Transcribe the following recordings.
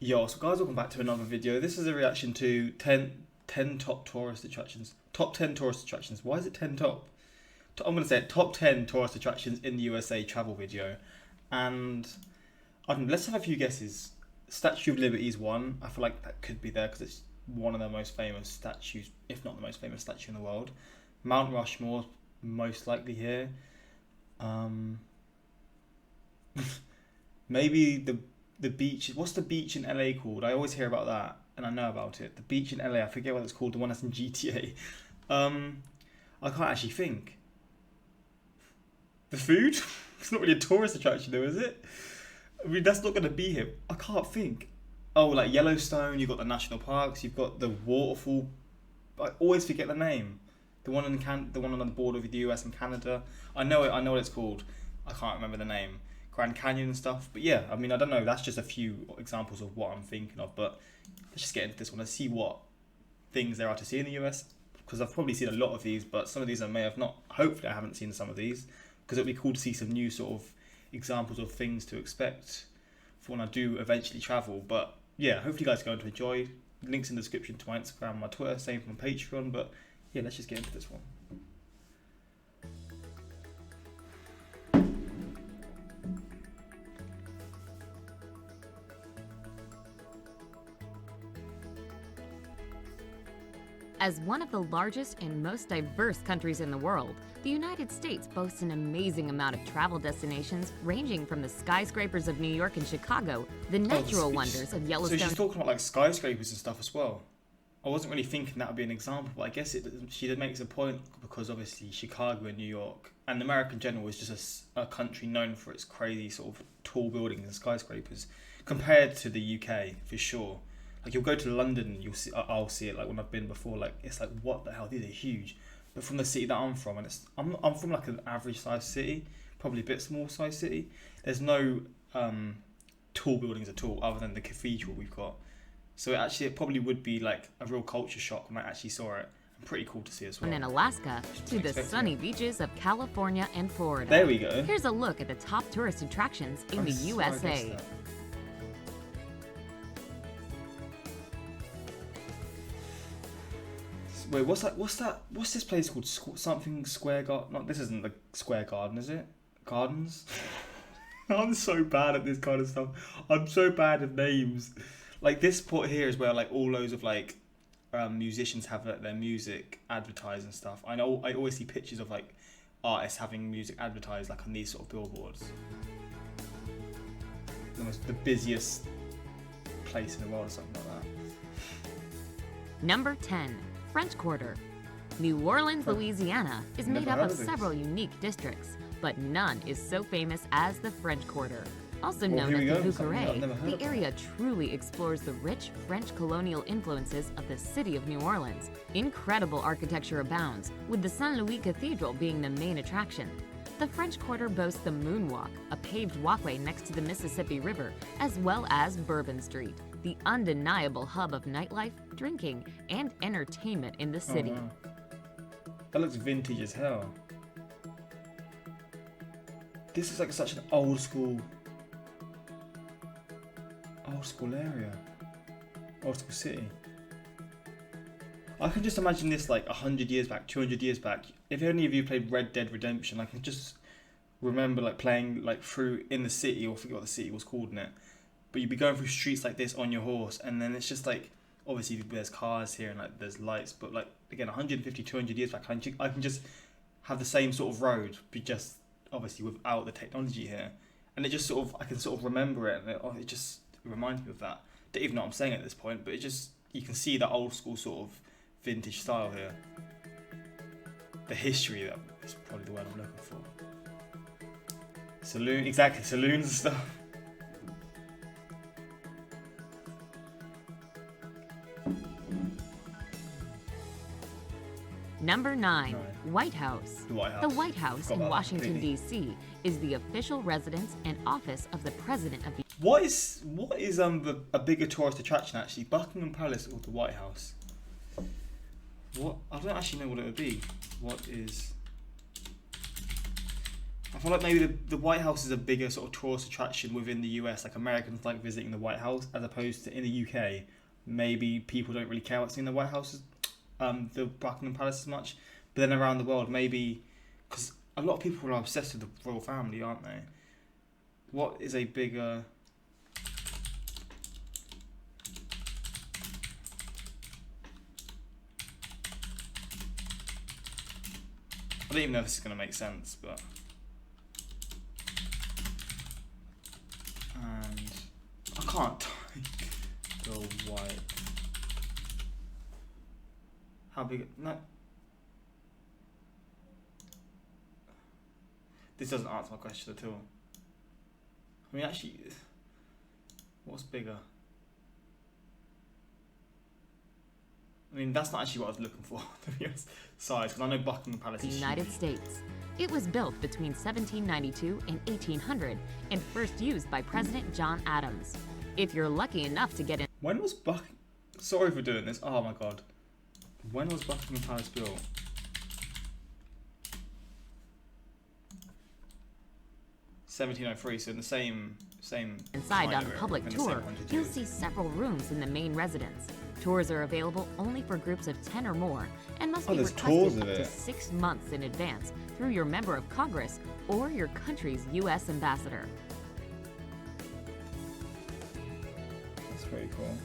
Yo, so guys, welcome back to another video. This is a reaction to 10 top tourist attractions. Top 10 tourist attractions. Why is it 10 top? I'm going to say it, top 10 tourist attractions in the USA travel video. And I don't know, let's have a few guesses. Statue of Liberty is one. I feel like that could be there because it's one of the most famous statues, if not the most famous statue in the world. Mount Rushmore, most likely here. Maybe the beach. What's the beach in LA called? I always hear about that, and I know about it. The beach in LA. I forget what it's called. The one that's in GTA. I can't actually think. The food. It's not really a tourist attraction, though, is it? I mean, that's not going to be here. I can't think. Oh, like Yellowstone. You've got the national parks. You've got the waterfall. I always forget the name. The one the one on the border with the US and Canada. I know it. I know what it's called. I can't remember the name. Grand Canyon and stuff. But yeah, I mean, I don't know. That's just a few examples of what I'm thinking of. But let's just get into this one. Let's see what things there are to see in the US. Because I've probably seen a lot of these, but some of these I may have not. Hopefully I haven't seen some of these. Because it would be cool to see some new sort of examples of things to expect for when I do eventually travel. But yeah, hopefully you guys are going to enjoy. Links in the description to my Instagram, my Twitter, same from Patreon. But yeah, let's just get into this one. As one of the largest and most diverse countries in the world, the United States boasts an amazing amount of travel destinations ranging from the skyscrapers of New York and Chicago, the natural wonders of Yellowstone. So she's talking about like skyscrapers and stuff as well. I wasn't really thinking that would be an example, but I guess she makes a point because obviously Chicago and New York and America in general is just a country known for its crazy sort of tall buildings and skyscrapers compared to the UK for sure. Like you'll go to London, I'll see it like when I've been before. Like it's like what the hell? These are huge. But from the city that I'm from, and I'm from like an average size city, probably a bit small size city. There's no tall buildings at all, other than the cathedral we've got. So it probably would be like a real culture shock when I actually saw it. And pretty cool to see as well. In Alaska to the sunny beaches of California and Florida. There we go. Here's a look at the top tourist attractions in the USA. Wait, what's that? What's this place called? Something Square Garden? No, this isn't the Square Garden, is it? Gardens? I'm so bad at this kind of stuff. I'm so bad at names. Like this port here is where like all loads of like musicians have like, their music advertised and stuff. I know I always see pictures of like artists having music advertised like on these sort of billboards. The busiest place in the world or something like that. Number 10. French Quarter. New Orleans, Louisiana is made up of several unique districts, but none is so famous as the French Quarter. Also known as the Bouquerie, the area truly explores the rich French colonial influences of the city of New Orleans. Incredible architecture abounds, with the Saint Louis Cathedral being the main attraction. The French Quarter boasts the Moonwalk, a paved walkway next to the Mississippi River, as well as Bourbon Street, the undeniable hub of nightlife, drinking, and entertainment in the city. Oh, wow. That looks vintage as hell. This is like such an old school area. Old school city. I can just imagine this like 100 years back, 200 years back. If any of you played Red Dead Redemption, I can just remember like playing like through in the city, or I forget what the city was called in it. But you'd be going through streets like this on your horse, and then it's just like, obviously there's cars here and like there's lights, but like again 150, 200 years back, I can just have the same sort of road, but just obviously without the technology here. And it just sort of, I can sort of remember it, and it just reminds me of that. Don't even know what I'm saying at this point, but it just, you can see that old school sort of vintage style here. The history, that is probably the word I'm looking for. Saloon, exactly, saloons and stuff. Number 9. White House. The White House. The White House in Washington, D.C. is the official residence and office of the President of the... What is a bigger tourist attraction actually? Buckingham Palace or the White House? What? I don't actually know what it would be. What is... I feel like maybe the White House is a bigger sort of tourist attraction within the US. Like Americans like visiting the White House as opposed to in the UK. Maybe people don't really care about seeing the White House, the Buckingham Palace as much. But then around the world, maybe because a lot of people are obsessed with the royal family, aren't they? What is a bigger? I don't even know if this is going to make sense, but. And I can't type the White. How big? No. This doesn't answer my question at all. I mean, actually, what's bigger? I mean, that's not actually what I was looking for, to be honest. Size, because I know Buckingham Palace is United huge. States. It was built between 1792 and 1800 and first used by President John Adams. If you're lucky enough to get in... When was Sorry for doing this. Oh my god. When was Buckingham Palace built? 1703, so in the same inside on a public tour, you'll see several rooms in the main residence. Tours are available only for groups of 10 or more and must be requested up to 6 months in advance through your member of Congress or your country's U.S. ambassador. That's very cool.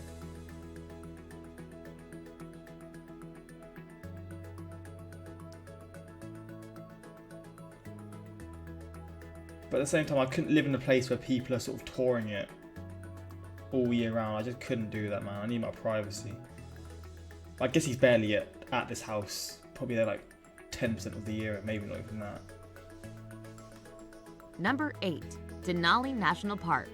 But at the same time, I couldn't live in a place where people are sort of touring it all year round. I just couldn't do that, man. I need my privacy. I guess he's barely at this house. Probably there like 10% of the year, maybe not even that. Number 8. Denali National Park.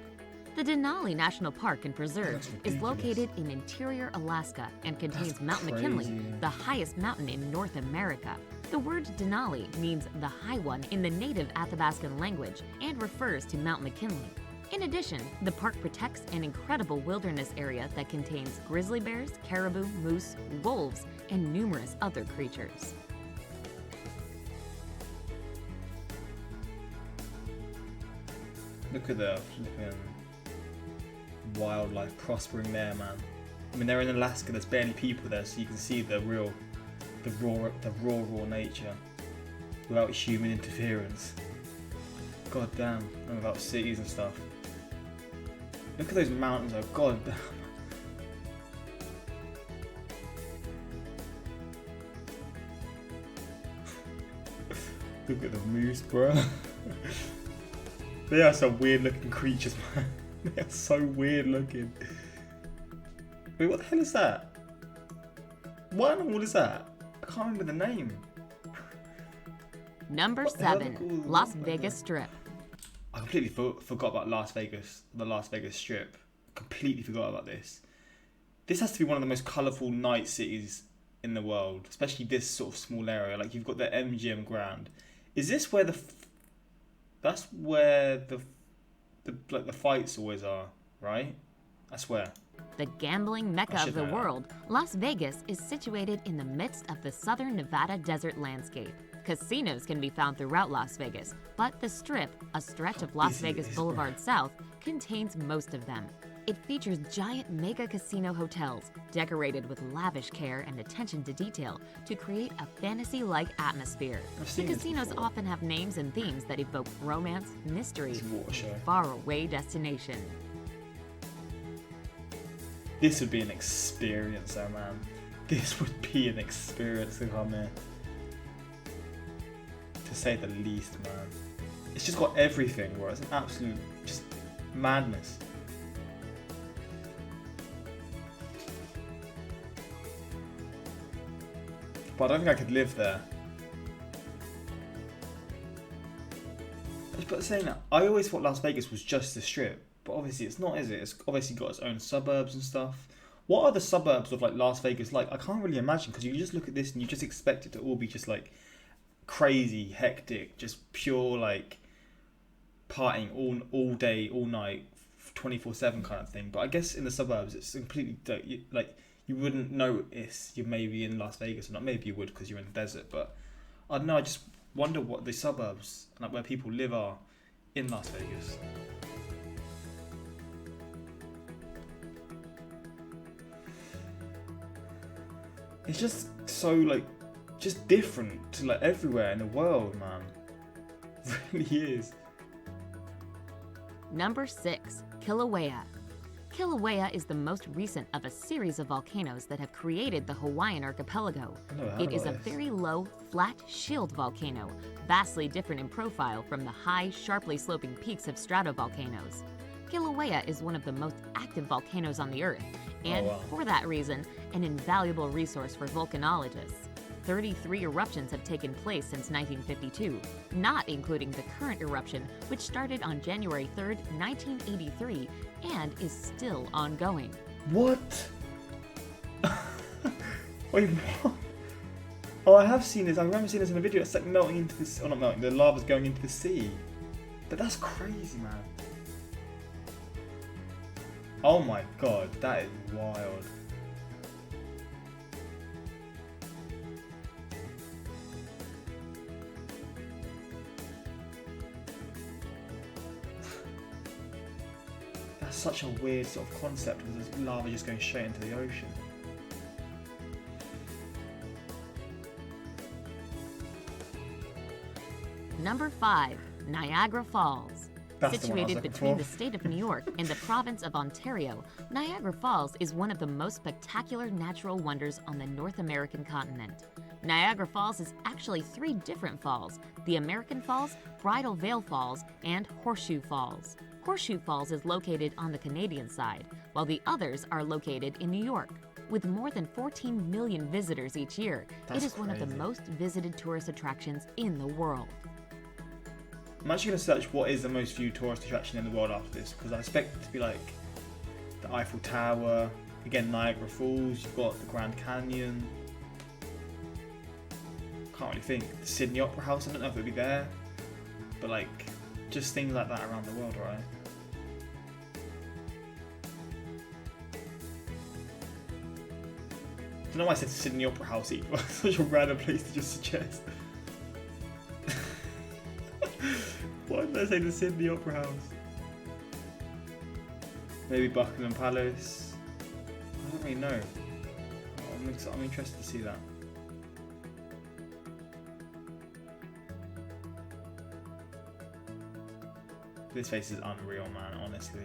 The Denali National Park and Preserve is located in interior Alaska and contains Mount McKinley, the highest mountain in North America. The word Denali means the high one in the native Athabascan language and refers to Mount McKinley. In addition, the park protects an incredible wilderness area that contains grizzly bears, caribou, moose, wolves, and numerous other creatures. Look at the flipping wildlife prospering there, man. I mean, they're in Alaska. There's barely people there, so you can see the raw nature without human interference. God damn, and without cities and stuff. Look at those mountains, oh god damn. Look at the moose, bro. They are some weird looking creatures, man. They are so weird looking. Wait, what the hell is that? What animal is that? I can't remember the name. Number 7, Las Vegas Strip. I completely forgot about Las Vegas, the Las Vegas Strip. Completely forgot about this. This has to be one of the most colourful night cities in the world, especially this sort of small area. Like you've got the MGM Grand. Is this where that's where the fights always are, right? I swear. The gambling mecca of the world, Las Vegas is situated in the midst of the southern Nevada desert landscape. Casinos can be found throughout Las Vegas, but the Strip, a stretch of Las Vegas Boulevard South, contains most of them. It features giant mega casino hotels, decorated with lavish care and attention to detail to create a fantasy-like atmosphere. The casinos often have names and themes that evoke romance, mystery, and faraway destination. This would be an experience, though, man. This would be an experience to come here. To say the least, man. It's just got everything, bro. It's an absolute just madness. But I don't think I could live there. But saying that, I always thought Las Vegas was just the Strip. But obviously it's not, is it? It's obviously got its own suburbs and stuff. What are the suburbs of like Las Vegas like? I can't really imagine, because you just look at this and you just expect it to all be just like crazy, hectic, just pure like partying all day, all night, 24/7 kind of thing. But I guess in the suburbs it's completely like you wouldn't notice you may be in Las Vegas or not. Maybe you would because you're in the desert. But I don't know. wonder what the suburbs, like where people live, are in Las Vegas. It's just so like, just different to like everywhere in the world, man. It really is. Number 6, Kilauea. Kilauea is the most recent of a series of volcanoes that have created the Hawaiian archipelago. It is a very low, flat shield volcano, vastly different in profile from the high, sharply sloping peaks of stratovolcanoes. Kilauea is one of the most active volcanoes on the Earth, and for that reason, an invaluable resource for volcanologists. 33 eruptions have taken place since 1952, not including the current eruption, which started on January 3rd, 1983, and is still ongoing. What? Wait, what? Oh, I have seen this. I remember seeing this in a video. It's like melting into this. Oh, not melting. The lava's going into the sea. But that's crazy, man. Oh my god, that is wild. That's such a weird sort of concept with this lava just going straight into the ocean. Number 5, Niagara Falls. That's situated between the state of New York and the province of Ontario, Niagara Falls is one of the most spectacular natural wonders on the North American continent. Niagara Falls is actually 3 different falls: the American Falls, Bridal Veil Falls, and Horseshoe Falls. Horseshoe Falls is located on the Canadian side, while the others are located in New York. With more than 14 million visitors each year, it is one of the most visited tourist attractions in the world. I'm actually going to search what is the most viewed tourist attraction in the world after this, because I expect it to be like the Eiffel Tower, again Niagara Falls, you've got the Grand Canyon. Can't really think. The Sydney Opera House, I don't know if it would be there, but like just things like that around the world, right? I don't know why I said Sydney Opera House either. Such a random place to just suggest. Why did I say the Sydney Opera House? Maybe Buckingham Palace. I don't really know. I'm interested to see that. This place is unreal, man, honestly.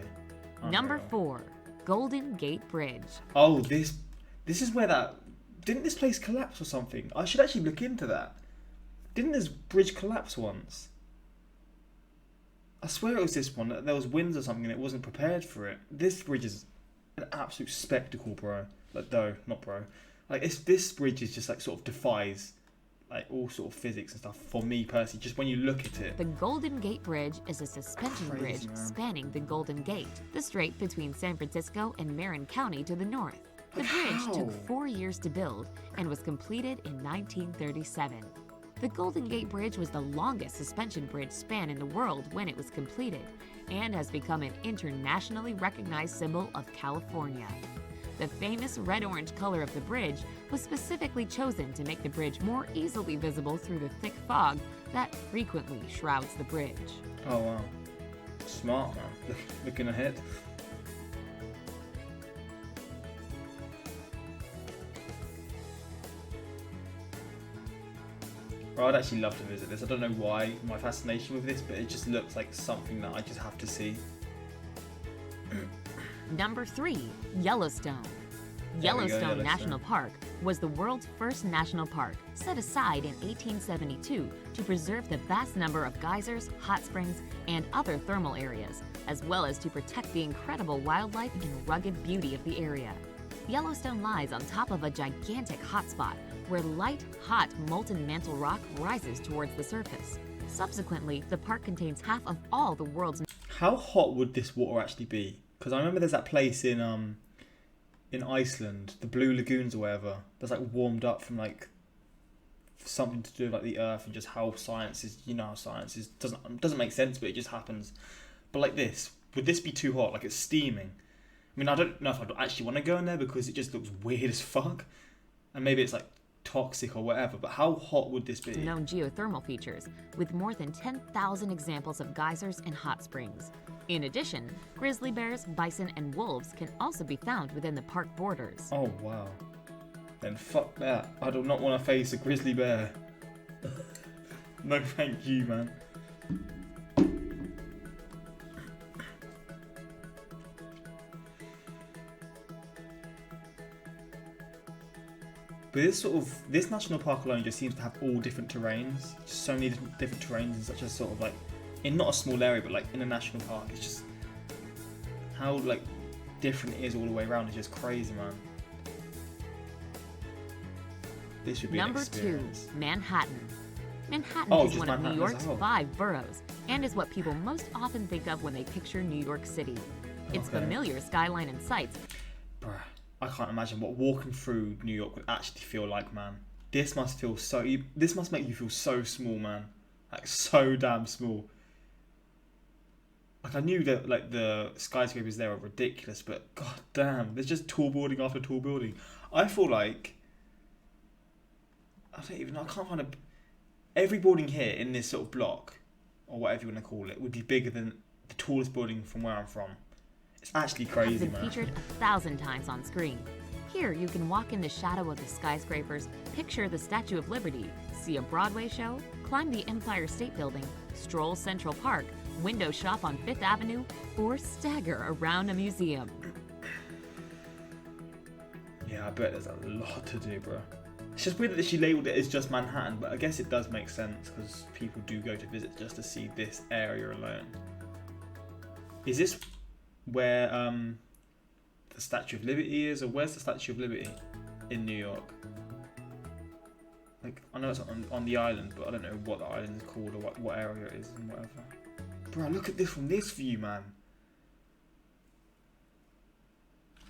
Unreal. Number 4, Golden Gate Bridge. Oh, this is where that... Didn't this place collapse or something? I should actually look into that. Didn't this bridge collapse once? I swear it was this one. There was winds or something and it wasn't prepared for it. This bridge is an absolute spectacle, bro. Like, not bro. Like, this bridge is just like sort of defies like all sort of physics and stuff for me personally, just when you look at it. The Golden Gate Bridge is a suspension bridge spanning the Golden Gate, the strait between San Francisco and Marin County to the north. The bridge took 4 years to build and was completed in 1937. The Golden Gate Bridge was the longest suspension bridge span in the world when it was completed, and has become an internationally recognized symbol of California. The famous red-orange color of the bridge was specifically chosen to make the bridge more easily visible through the thick fog that frequently shrouds the bridge. Oh wow. Smart, man. Looking ahead. Well, I'd actually love to visit this. I don't know why my fascination with this, but it just looks like something that I just have to see. Number 3, Yellowstone. Yellowstone National Park was the world's first national park, set aside in 1872 to preserve the vast number of geysers, hot springs, and other thermal areas, as well as to protect the incredible wildlife and rugged beauty of the area. Yellowstone lies on top of a gigantic hotspot where light, hot, molten mantle rock rises towards the surface. Subsequently, the park contains half of all the world's... How hot would this water actually be? Because I remember there's that place in Iceland, the Blue Lagoons or whatever, that's like warmed up from like something to do with like the earth and just how science is, you know how science is, doesn't make sense, but it just happens. But like this, would this be too hot? Like it's steaming. I mean, I don't know if I'd actually want to go in there because it just looks weird as fuck. And maybe it's like toxic or whatever, but how hot would this be? Known geothermal features, with more than 10,000 examples of geysers and hot springs. In addition, grizzly bears, bison, and wolves can also be found within the park borders. Oh, wow. Then fuck that. I do not want to face a grizzly bear. No thank you, man. But this national park alone just seems to have all different terrains. Just so many different terrains in such a sort of like, in not a small area, but like in a national park. It's just how like different it is all the way around. It's just crazy, man. This would be Number an experience. 2, Manhattan. Manhattan is one of New York's 5 boroughs and is what people most often think of when they picture New York City. Its familiar skyline and sights. Bruh, I can't imagine what walking through New York would actually feel like, man. This must make you feel so small, man. Like so damn small. Like I knew that like the skyscrapers there are ridiculous, but god damn, there's just tall building after tall building. I feel like I can't find every building here in this sort of block, or whatever you want to call it, would be bigger than the tallest building from where I'm from. It's actually crazy, man. It's been featured 1,000 times on screen. Here you can walk in the shadow of the skyscrapers, picture the Statue of Liberty, see a Broadway show, climb the Empire State Building, stroll Central Park, window shop on 5th Avenue, or stagger around a museum. Yeah, I bet there's a lot to do, bro. It's just weird that she labelled it as just Manhattan, but I guess it does make sense because people do go to visit just to see this area alone. Is this where the Statue of Liberty is, or where's the Statue of Liberty in New York? Like, I know it's on the island, but I don't know what the island is called or what area it is and whatever. Bro, look at this from this view, man.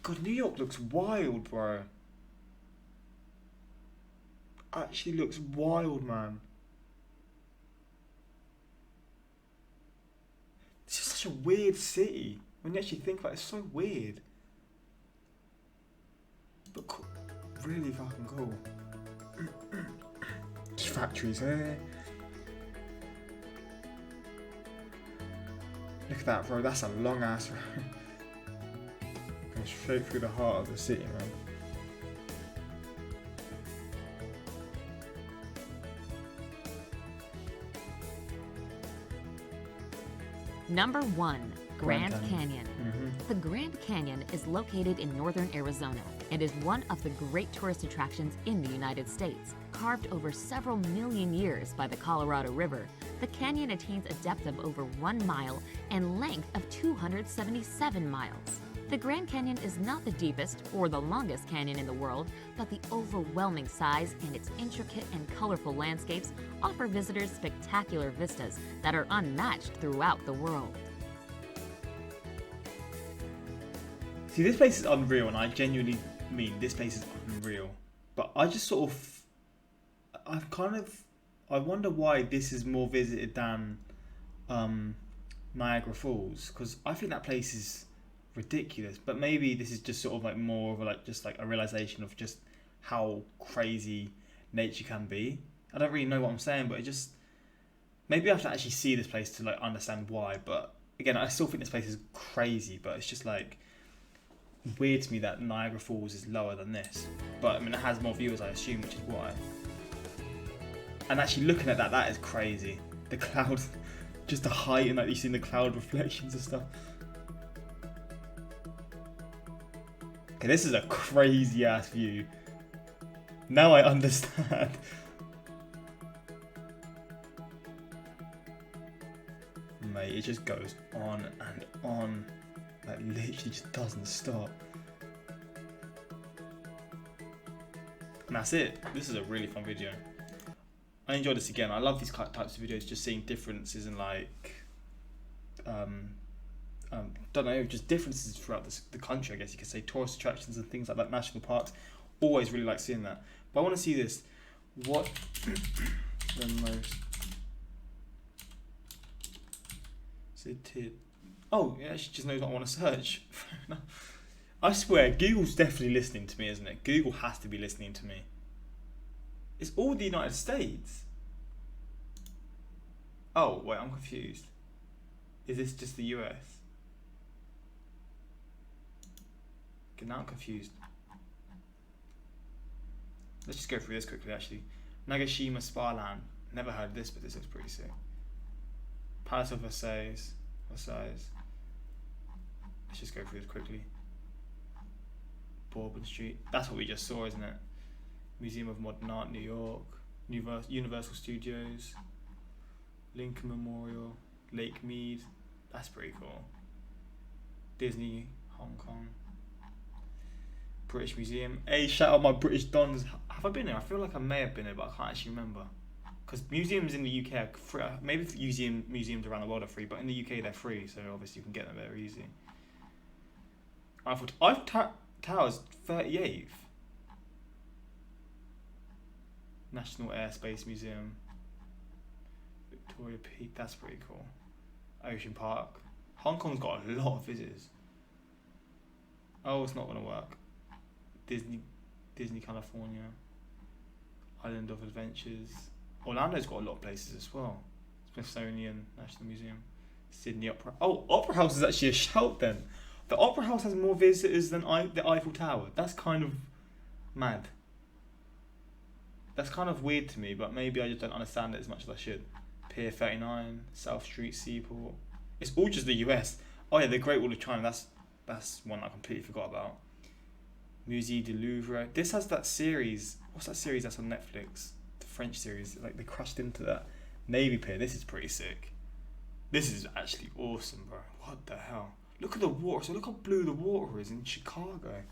God, New York looks wild, bro. Actually looks wild, man. It's just such a weird city. When you actually think about it, it's so weird. But really fucking cool. Factories here. Look at that, bro. That's a long ass road. Going straight through the heart of the city, man. Number 1, Grand Canyon. Mm-hmm. The Grand Canyon is located in northern Arizona and is one of the great tourist attractions in the United States. Carved over several million years by the Colorado River, the canyon attains a depth of over 1 mile and length of 277 miles. The Grand Canyon is not the deepest or the longest canyon in the world, but the overwhelming size and its intricate and colorful landscapes offer visitors spectacular vistas that are unmatched throughout the world. See, this place is unreal, and I genuinely mean this place is unreal. But I just sort of, I wonder why this is more visited than Niagara Falls, because I think that place is ridiculous. But maybe this is just sort of like more of a realization of just how crazy nature can be. I don't really know what I'm saying, but it just, maybe I have to actually see this place to like understand why. But again, I still think this place is crazy, but it's just like weird to me that Niagara Falls is lower than this. But I mean, it has more viewers, I assume, which is why. And actually looking at that is crazy. The clouds, just the height and like you see the cloud reflections and stuff. Okay, this is a crazy ass view. Now I understand. Mate, it just goes on and on. Like literally just doesn't stop. And that's it. This is a really fun video. I enjoyed this again. I love these types of videos, just seeing differences in like, don't know, just differences throughout the country, I guess you could say, tourist attractions and things like that, national parks. Always really like seeing that. But I want to see this. What the most visited? Oh, yeah, she just knows what I want to search. I swear, Google's definitely listening to me, isn't it? Google has to be listening to me. It's all the United States. Oh, wait, I'm confused. Is this just the US? Okay, now I'm confused. Let's just go through this quickly, actually. Nagashima Spa Land. Never heard of this, but this looks pretty sick. Palace of Versailles. Let's just go through this quickly. Bourbon Street. That's what we just saw, isn't it? Museum of Modern Art, New York. Universal Studios. Lincoln Memorial. Lake Mead. That's pretty cool. Disney, Hong Kong. British Museum. Hey, shout out my British dons. Have I been here? I feel like I may have been here, but I can't actually remember. Because museums in the UK are free. Maybe museums around the world are free, but in the UK they're free, so obviously you can get them very easy. Eiffel Tower's 38th. National Airspace Museum. Victoria Peak, that's pretty cool. Ocean Park. Hong Kong's got a lot of visitors. Oh, it's not going to work. Disney California. Island of Adventures. Orlando's got a lot of places as well. Smithsonian National Museum. Sydney Opera. Oh, Opera House is actually a shout then. The Opera House has more visitors than the Eiffel Tower. That's kind of mad. That's kind of weird to me, but maybe I just don't understand it as much as I should. Pier 39, South Street Seaport. It's all just the US. Oh yeah, the Great Wall of China. That's one I completely forgot about. Musée du Louvre. This has that series. What's that series that's on Netflix? The French series. Like they crashed into that Navy Pier. This is pretty sick. This is actually awesome, bro. What the hell? Look at the water. So look how blue the water is in Chicago.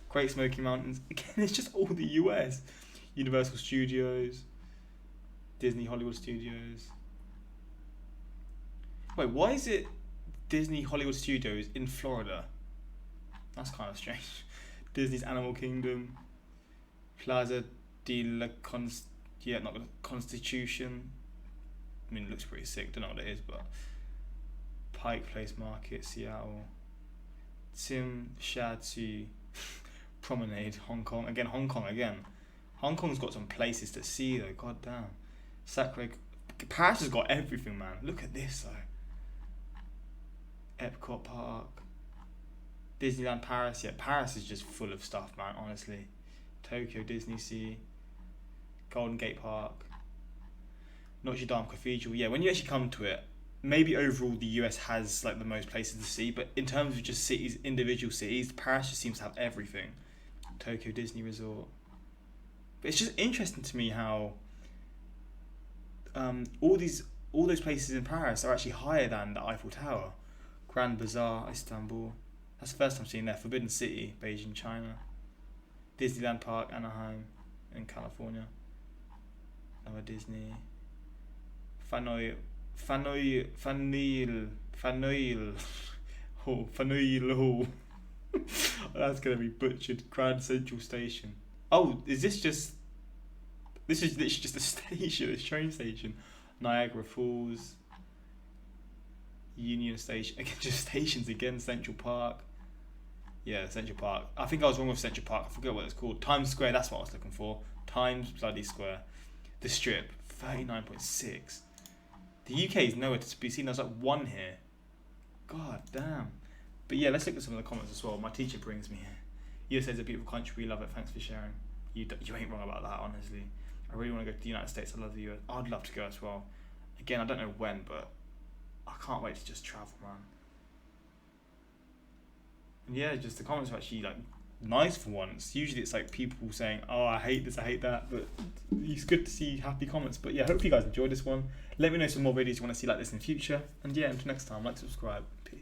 Great Smoky Mountains. Again, it's just all the US. Universal Studios. Disney Hollywood Studios. Wait, why is it Disney Hollywood Studios in Florida? That's kind of strange. Disney's Animal Kingdom. Plaza de la Constitution. I mean, it looks pretty sick. Don't know what it is, but Pike Place Market, Seattle. Tsim Sha Tsui Promenade, Hong Kong. Again, Hong Kong again. Hong Kong's got some places to see though. God damn. Sacre. Paris has got everything, man. Look at this though. Epcot Park. Disneyland Paris. Yeah, Paris is just full of stuff, man. Honestly. Tokyo Disney Sea. Golden Gate Park. Notre Dame Cathedral. Yeah, when you actually come to it, maybe overall the US has like the most places to see, but in terms of just cities, individual cities, Paris just seems to have everything. Tokyo Disney Resort. But it's just interesting to me how all those places in Paris are actually higher than the Eiffel Tower. Grand Bazaar, Istanbul. That's the first time I've seen there. Forbidden City, Beijing, China. Disneyland Park, Anaheim, in California. Another Disney. Fanoil. Oh, Fanoil Hall. That's gonna be butchered. Grand Central Station. Oh, is this just? This is literally just a station, a train station. Niagara Falls. Union Station. Again, just stations again. Central Park. Yeah, Central Park. I think I was wrong with Central Park. I forget what it's called. Times Square. That's what I was looking for. Times bloody Square. The Strip. 39.6. The UK is nowhere to be seen. There's like one here. God damn. But yeah, let's look at some of the comments as well. My teacher brings me here. USA is a beautiful country. We love it. Thanks for sharing. You ain't wrong about that, honestly. I really want to go to the United States. I love the US. I'd love to go as well. Again, I don't know when, but I can't wait to just travel, man. And yeah, just the comments are actually like nice for once. Usually it's like people saying, oh, I hate this, I hate that, but it's good to see happy comments. But yeah, hopefully you guys enjoyed this one. Let me know some more videos you want to see like this in the future. And yeah, until next time, like, subscribe. Peace.